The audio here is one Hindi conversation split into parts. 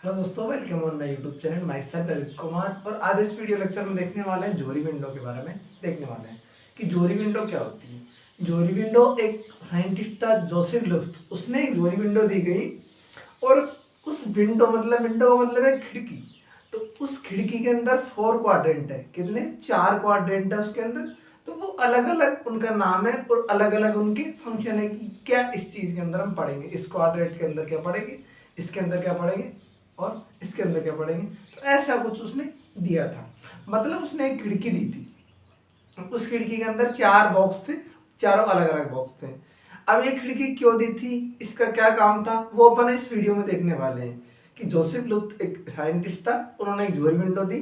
हेलो दोस्तों, welcome on my YouTube channel. My self Lalit Kumar. और आज इस वीडियो लेक्चर में देखने वाले हैं जोरी विंडो के बारे में। देखने वाले हैं कि जोरी विंडो क्या होती है। जोरी विंडो एक साइंटिस्ट था जोसेफ लुफ्ट, उसने एक जोरी विंडो दी गई। और उस विंडो का मतलब है खिड़की। तो उस खिड़की के अंदर 4 क्वाड्रेंट है। कितने? 4 क्वाड्रेंट है उसके अंदर। तो वो अलग अलग उनका नाम है और अलग अलग उनके फंक्शन है कि क्या इस चीज के अंदर हम पढ़ेंगे, इस क्वाड्रेंट के अंदर क्या पढ़ेंगे, इसके अंदर क्या पढ़ेंगे और इसके अंदर क्या पढ़ेंगे। तो ऐसा कुछ उसने दिया था। मतलब उसने एक खिड़की दी थी, उस खिड़की के अंदर 4 बॉक्स थे, चारों अलग अलग बॉक्स थे। अब ये खिड़की क्यों दी थी, इसका क्या काम था, वो अपन इस वीडियो में देखने वाले हैं। कि जोसेफ लुफ्ट एक साइंटिस्ट था, उन्होंने एक जोरी विंडो दी।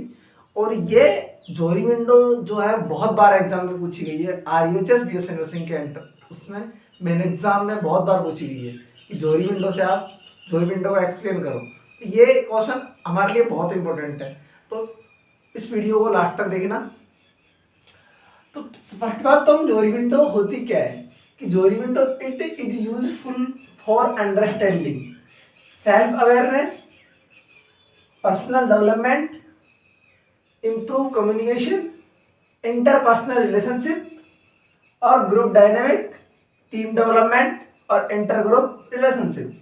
और ये जोरी विंडो जो है बहुत बार एग्जाम में पूछी गई है। RUHS BS नर्सिंग के एंटर उसमें मेन एग्जाम में बहुत बार पूछी गई है कि जोरी विंडो से आप जोरी विंडो को एक्सप्लेन करो। तो ये क्वेश्चन हमारे लिए बहुत इंपॉर्टेंट है, तो इस वीडियो को लास्ट तक देखना। तो फर्स्ट बात तो हम जोरी विंडो होती क्या है कि जोरी window it is useful for understanding self awareness, personal development, improve communication, interpersonal relationship और ग्रुप डायनेमिक, टीम डेवलपमेंट और इंटर ग्रुप रिलेशनशिप।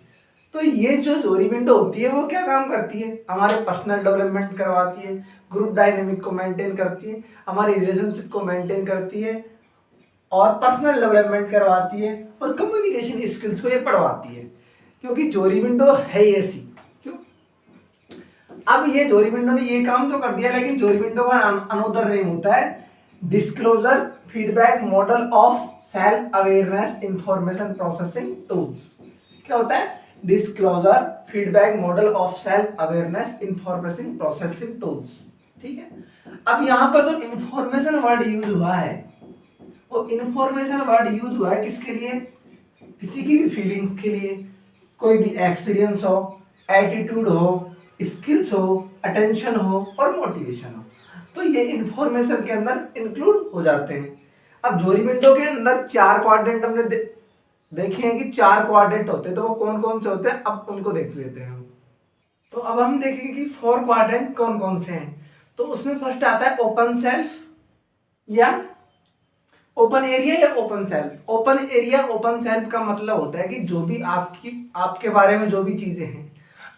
तो ये जो जोरी विंडो होती है वो क्या काम करती है, हमारे पर्सनल डेवलपमेंट करवाती है, ग्रुप डायनेमिक को मेंटेन करती है, हमारी रिलेशनशिप को मेंटेन करती है और पर्सनल डेवलपमेंट करवाती है और कम्युनिकेशन स्किल्स को ये पढ़वाती है। क्योंकि जोरी विंडो है ही ऐसी। क्यों? अब ये जोरी विंडो ने ये काम तो कर दिया, लेकिन जोरी विंडो का अनोदर नेम होता है disclosure feedback model of self awareness information processing tools. क्या होता है? Disclosure feedback model of self awareness information processing tools. ठीक है। अब यहाँ पर जो इंफॉर्मेशन वर्ड यूज हुआ है, वो इंफॉर्मेशन वर्ड यूज हुआ है किसके लिए? किसी की भी फीलिंग्स के लिए, कोई भी एक्सपीरियंस हो, एटीट्यूड हो, स्किल्स हो, अटेंशन हो और मोटिवेशन हो, तो ये इंफॉर्मेशन के अंदर इंक्लूड हो जाते हैं। अब जोरी विंडो के अंदर 4 क्वाड्रेंट हमने देखे हैं कि 4 क्वाड्रेंट होते हैं। तो वो कौन कौन से होते हैं, अब उनको देख लेते हैं हम। तो अब हम देखेंगे कि 4 क्वाड्रेंट कौन कौन से हैं। तो उसमें फर्स्ट आता है ओपन सेल्फ या ओपन एरिया या open self. Open area open self का मतलब होता है कि जो भी आपके बारे में जो भी चीजें हैं,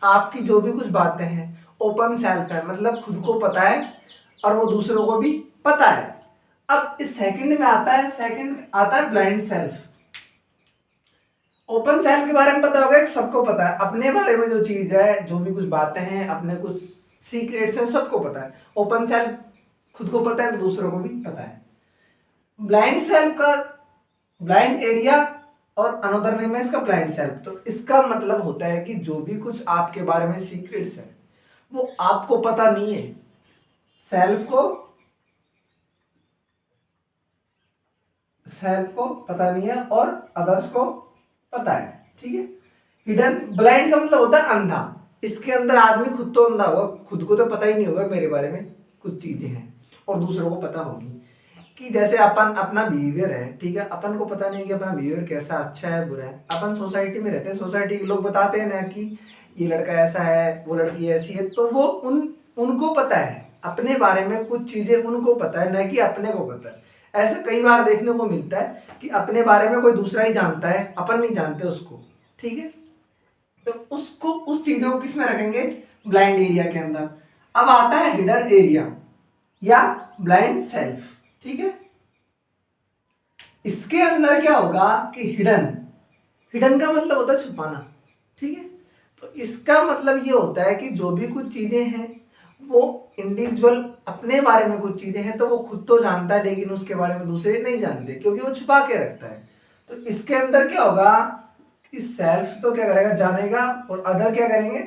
आपकी जो भी कुछ बातें हैं, ओपन सेल्फ है, मतलब खुद को पता है और वो दूसरों को भी पता है। अब इस सेकंड में आता है, सेकंड आता है ब्लाइंड सेल्फ। ओपन सेल्फ के बारे में पता होगा कि सबको पता है अपने बारे में जो चीज है, जो भी कुछ बातें हैं, अपने कुछ सीक्रेट्स हैं, सबको पता है। ओपन सेल्फ खुद को पता है तो दूसरों को भी पता है। ब्लाइंड सेल्फ का ब्लाइंड एरिया और अनदर नेम है इसका ब्लाइंड सेल्फ। तो इसका मतलब होता है कि जो भी कुछ आपके बारे में सीक्रेट्स है वो आपको पता नहीं है, सेल्फ को पता नहीं है और अदर्स को पता है। ठीक है। हिडन ब्लाइंड का मतलब होता है अंधा। इसके अंदर आदमी खुद तो अंधा होगा, खुद को तो पता ही नहीं होगा मेरे बारे में कुछ चीजें हैं और दूसरों को पता होगी। कि जैसे अपन अपना बिहेवियर है, ठीक है, अपन को पता नहीं कि अपना बिहेवियर कैसा, अच्छा है बुरा है। अपन सोसाइटी में रहते हैं, सोसाइटी के लोग बताते हैं ना कि ये लड़का ऐसा है, वो लड़की ऐसी है, तो वो उनको पता है अपने बारे में कुछ चीजें, उनको पता है ना कि अपने को पता है। ऐसा कई बार देखने को मिलता है कि अपने बारे में कोई दूसरा ही जानता है, अपन नहीं जानते उसको। ठीक है। तो उसको उस चीजों को किस में रखेंगे? ब्लाइंड एरिया के अंदर। अब आता है हिडन एरिया या ब्लाइंड सेल्फ। ठीक है। इसके अंदर क्या होगा कि हिडन, हिडन का मतलब होता है छुपाना। ठीक है। तो इसका मतलब ये होता है कि जो भी कुछ चीजें हैं वो इंडिविजुअल अपने बारे में कुछ चीजें हैं तो वो खुद तो जानता है, लेकिन उसके बारे में दूसरे नहीं जानते क्योंकि वो छुपा के रखता है। तो इसके अंदर क्या होगा कि सेल्फ तो क्या करेगा, जानेगा, और अदर क्या करेंगे,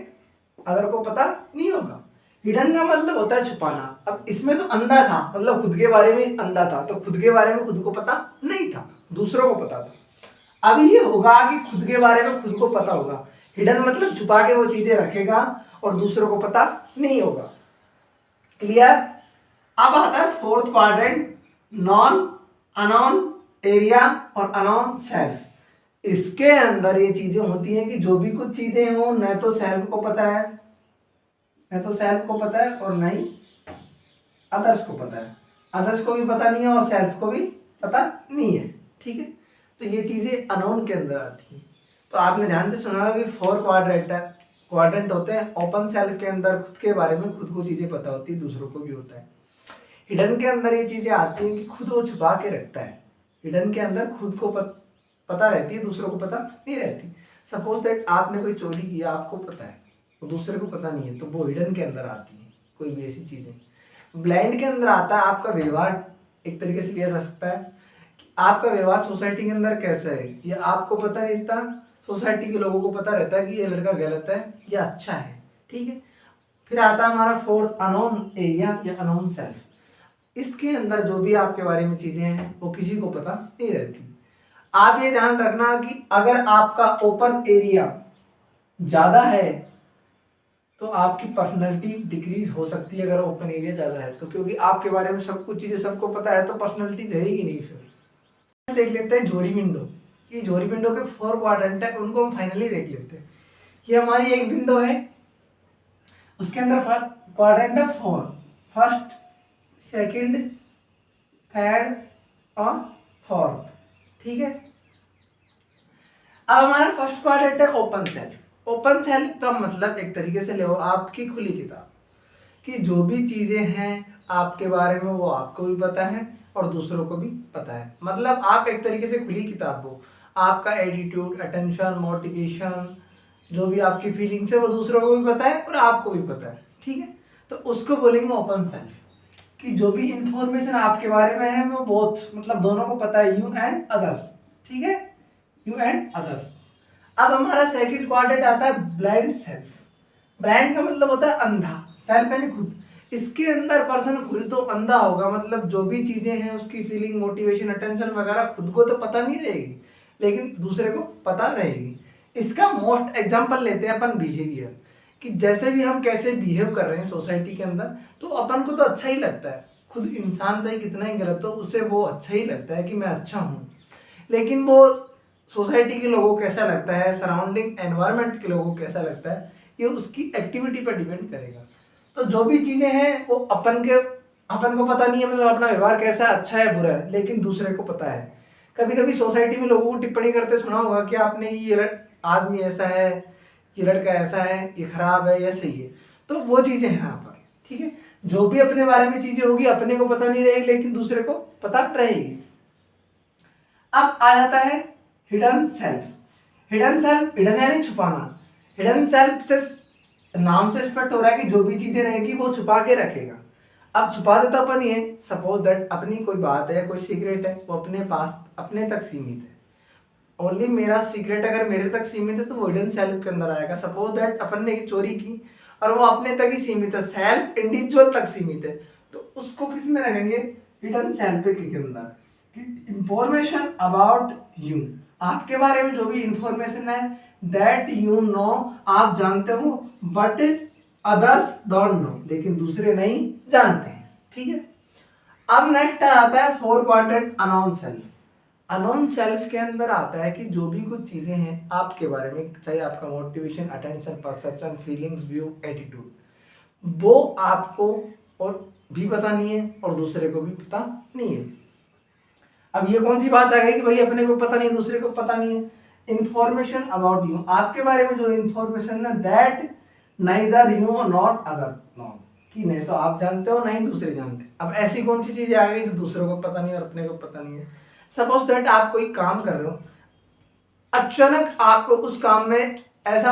अदर को पता नहीं होगा। हिडन का मतलब होता है छुपाना। अब इसमें तो अंधा था, मतलब खुद के बारे में अंधा था, तो खुद के बारे में खुद को पता नहीं था, दूसरों को पता था। अब ये होगा कि खुद के बारे में खुद को पता होगा। हिडन मतलब छुपा के वो चीजें रखेगा और दूसरों को पता नहीं होगा। क्लियर? अब आता है fourth quadrant, non unknown area और अनोन सेल्फ। इसके अंदर ये चीजें होती हैं कि जो भी कुछ चीजें हो न तो सेल्फ को पता है न तो सेल्फ को पता है और न ही अदर्स को पता है। अदर्स को भी पता नहीं है और सेल्फ को भी पता नहीं है, ठीक है। तो ये चीज़ें अननोन के अंदर आती हैं। तो आपने ध्यान से सुना कि 4 क्वाड्रेंट होते हैं। ओपन सेल्फ के अंदर खुद के बारे में खुद को चीज़ें पता होती है, दूसरों को भी होता है। हिडन के अंदर ये चीज़ें आती हैं कि खुद वो छुपा के रखता है। हिडन के अंदर खुद को पता रहती है, दूसरों को पता नहीं रहती। सपोज दैट आपने कोई चोरी किया, आपको पता है, तो दूसरे को पता नहीं है, तो वो हिडन के अंदर आती है कोई भी ऐसी चीज़ें। ब्लाइंड के अंदर आता है आपका व्यवहार, एक तरीके से लिया जा सकता है कि आपका व्यवहार सोसाइटी के अंदर कैसा है, ये आपको पता नहीं रहता, सोसाइटी के लोगों को पता रहता है कि ये लड़का गलत है या अच्छा है, ठीक है। फिर आता है हमारा 4 अननोन एरिया या अननोन सेल्फ। इसके अंदर जो भी आपके बारे में चीज़ें हैं वो किसी को पता नहीं रहती। आप ये ध्यान रखना कि अगर आपका ओपन एरिया ज़्यादा है तो आपकी पर्सनैलिटी डिक्रीज हो सकती है। अगर ओपन एरिया ज़्यादा है तो, क्योंकि आपके बारे में सब कुछ चीज़ें सबको पता है तो पर्सनैलिटी रहेगी नहीं। फिर देख लेते हैं जोरी विंडो। ये जोरी विंडो के 4 क्वाड्रेंट है, उनको हम फाइनली देख लेते हैं। ये हमारी एक विंडो है, उसके अंदर क्वाड्रेंट है 4, फर्स्ट, सेकंड, थर्ड और फोर्थ, ठीक है। अब हमारा फर्स्ट क्वाड्रेंट है ओपन सेल्फ। ओपन सेल्फ का मतलब एक तरीके से ले आपकी खुली किताब, कि जो भी चीज़ें हैं आपके बारे में वो आपको भी पता है और दूसरों को भी पता है। मतलब आप एक तरीके से खुली किताब हो। आपका एटीट्यूड, अटेंशन, मोटिवेशन, जो भी आपकी फीलिंग्स है वो दूसरों को भी पता है और आपको भी पता है, ठीक है। तो उसको बोलेंगे ओपन सेल्फ, कि जो भी इंफॉर्मेशन आपके बारे में है वो बहुत, मतलब दोनों को पता है, यू एंड अदर्स, ठीक है, यू एंड अदर्स। अब हमारा सेकंड क्वाड्रेंट आता है ब्लाइंड सेल्फ। ब्लाइंड का मतलब होता है अंधा, सेल्फ यानी खुद। इसके अंदर पर्सन खुद तो अंधा होगा, मतलब जो भी चीजें हैं उसकी फीलिंग, मोटिवेशन, अटेंशन वगैरह खुद को तो पता नहीं रहेगी लेकिन दूसरे को पता रहेगी। इसका मोस्ट एग्जांपल लेते हैं अपन बिहेवियर, कि जैसे भी हम कैसे बिहेव कर रहे हैं सोसाइटी के अंदर तो अपन को तो अच्छा ही लगता है। खुद इंसान चाहे कितना ही गलत हो उसे वो अच्छा ही लगता है कि मैं अच्छा हूँ, लेकिन वो सोसाइटी के लोगों को कैसा लगता है, सराउंडिंग एनवायरनमेंट के लोगों को कैसा लगता है, ये उसकी एक्टिविटी पर डिपेंड करेगा। तो जो भी चीज़ें हैं वो अपन को पता नहीं है, मतलब अपना व्यवहार कैसा है, अच्छा है बुरा है, लेकिन दूसरे को पता है। कभी कभी सोसाइटी में लोगों को टिप्पणी करते सुना होगा कि आपने ये आदमी ऐसा है, ये लड़का ऐसा है, ये खराब है या सही है। तो वो चीज़ें हैं यहाँ पर, ठीक है। जो भी अपने बारे में चीज़ें होगी अपने को पता नहीं रहेगी लेकिन दूसरे को पता रहेगी। अब आ जाता है hidden self. Hidden self, hidden यानी छुपाना। हिडन सेल्फ से नाम से स्पष्ट हो रहा है कि जो भी चीजें रहेगी वो छुपा के रखेगा। अब छुपा देता अपन ये, सपोज दैट अपनी कोई बात है, कोई सीक्रेट है, वो अपने पास, अपने तक सीमित है। ओनली मेरा सीक्रेट अगर मेरे तक सीमित है तो वो हिडन सेल्फ के अंदर आएगा। सपोज दैट अपन ने चोरी की और वो अपने तक ही सीमित है, सेल्फ इंडिविजुअल तक सीमित है, तो उसको किस में रखेंगे, हिडन सेल्फ के अंदर। इंफॉर्मेशन अबाउट यू, आपके बारे में जो भी इंफॉर्मेशन है, दैट यू नो, आप जानते हो, बट अदर्स डोंट नो, लेकिन दूसरे नहीं जानते हैं, ठीक है। अब नेक्स्ट आता है 4 quadrant unknown self. Unknown self के अंदर आता है कि जो भी कुछ चीजें हैं आपके बारे में, चाहे आपका motivation, attention, perception, feelings, view, attitude, वो आपको और भी पता नहीं है और दूसरे को भी पता नहीं है। अब ये कौन सी बात आ गई कि भाई अपने को पता नहीं दूसरे को पता नहीं है। इंफॉर्मेशन अबाउट यू, आपके बारे में जो इंफॉर्मेशन है, that neither you not other no, कि नहीं तो आप जानते हो नहीं दूसरे जानते। अब ऐसी कौन सी चीजें आ गई जो दूसरों को पता नहीं और अपने को पता नहीं है। सपोज दैट आप कोई काम कर रहे हो, अचानक आपको उस काम में ऐसा,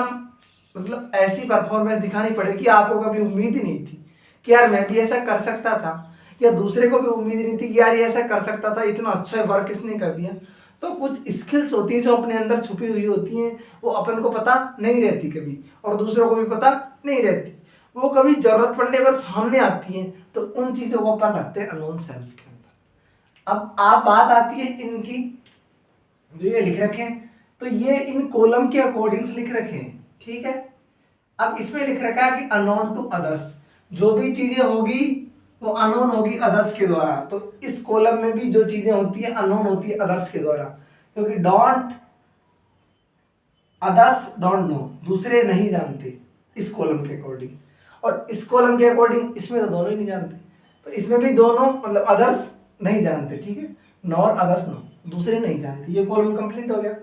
मतलब ऐसी परफॉर्मेंस दिखानी पड़े कि आपको कभी उम्मीद ही नहीं थी कि यार मैं भी ऐसा कर सकता था, या दूसरे को भी उम्मीद नहीं थी कि यार ये ऐसा कर सकता था, इतना अच्छा वर्क इसने कर दिया। तो कुछ स्किल्स होती है जो अपने अंदर छुपी हुई होती हैं, वो अपन को पता नहीं रहती कभी और दूसरों को भी पता नहीं रहती, वो कभी जरूरत पड़ने पर सामने आती हैं। तो उन चीज़ों को अपन रखते हैं अननोन सेल्फ के अंदर। अब आप बात आती है इनकी, जो ये लिख रखे हैं, तो ये इन कॉलम के अकॉर्डिंग लिख रखे हैं, ठीक है। अब इसमें लिख रखा है कि अननोन टू अदर्स, जो भी चीजें होगी वो अननोन होगी अदर्स के द्वारा। तो इस कॉलम में भी जो चीजें होती है अननोन होती है अदर्स के द्वारा, क्योंकि डोंट, अदर्स डोंट नो, दूसरे नहीं जानते इस कॉलम के अकॉर्डिंग। और इस कॉलम के अकॉर्डिंग इसमें तो दोनों ही नहीं जानते, तो इसमें भी दोनों मतलब अदर्स नहीं जानते, ठीक है, नॉर अदर्स नो, दूसरे नहीं जानते, ये कॉलम कंप्लीट हो गया।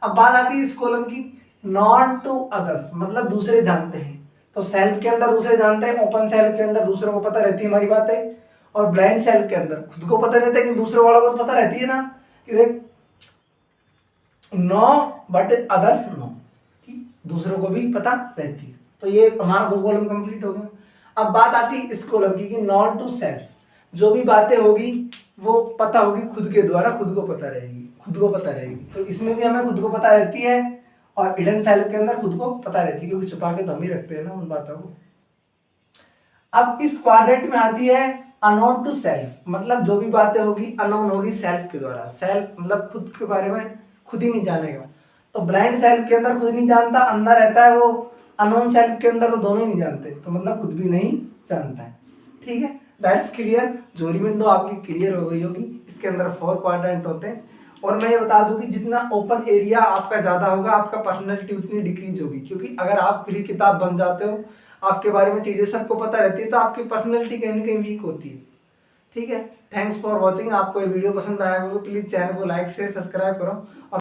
अब बात आती है इस कॉलम की नॉट टू अदर्स, मतलब दूसरे जानते हैं, तो सेल्फ के अंदर दूसरे जानते हैं, ओपन सेल्फ के अंदर दूसरों को पता रहती है हमारी बात है, और ब्लाइंड सेल्फ के अंदर खुद को पता रहता है कि दूसरे वालों को पता रहती है ना कि देख नो बट अदर्स नो, ठीक, दूसरों को भी पता रहती है, तो ये हमारा दो कॉलम कंप्लीट हो गया। अब बात आती है इस कॉलम की कि नॉट टू सेल्फ, जो भी बातें होगी वो पता होगी खुद के द्वारा, खुद को पता रहेगी, खुद को पता रहेगी, तो इसमें भी हमें खुद को पता रहती है, और हिडन सेल्फ के अंदर खुद को पता रहती है, क्योंकि छुपा के तो हम ही रखते हैं ना उन बातों को। अब इस क्वाड्रेंट में आती है अनोन टू सेल्फ, मतलब जो भी बातें होगी अनोन होगी सेल्फ के द्वारा, सेल्फ मतलब खुद के बारे में खुद ही नहीं जानेगा, तो ब्लाइंड सेल्फ के अंदर खुद नहीं जानता, अंदर रहता है वो, अनोन सेल्फ के अंदर तो दोनों ही नहीं जानते, तो मतलब खुद भी नहीं जानता है, ठीक है, दैट्स क्लियर। जोरी विंडो आपकी क्लियर हो गई होगी, इसके अंदर 4 क्वाड्रेंट होते हैं, और मैं ये बता दूं कि जितना ओपन एरिया आपका ज़्यादा होगा आपका पर्सनैलिटी उतनी डिक्रीज होगी, क्योंकि अगर आप खुली किताब बन जाते हो, आपके बारे में चीज़ें सबको पता रहती है, तो आपकी पर्सनैलिटी कहीं ना कहीं वीक होती है, ठीक है। थैंक्स फॉर वॉचिंग, आपको ये वीडियो पसंद आया होगा प्लीज़ चैनल को लाइक शेयर सब्सक्राइब करो। और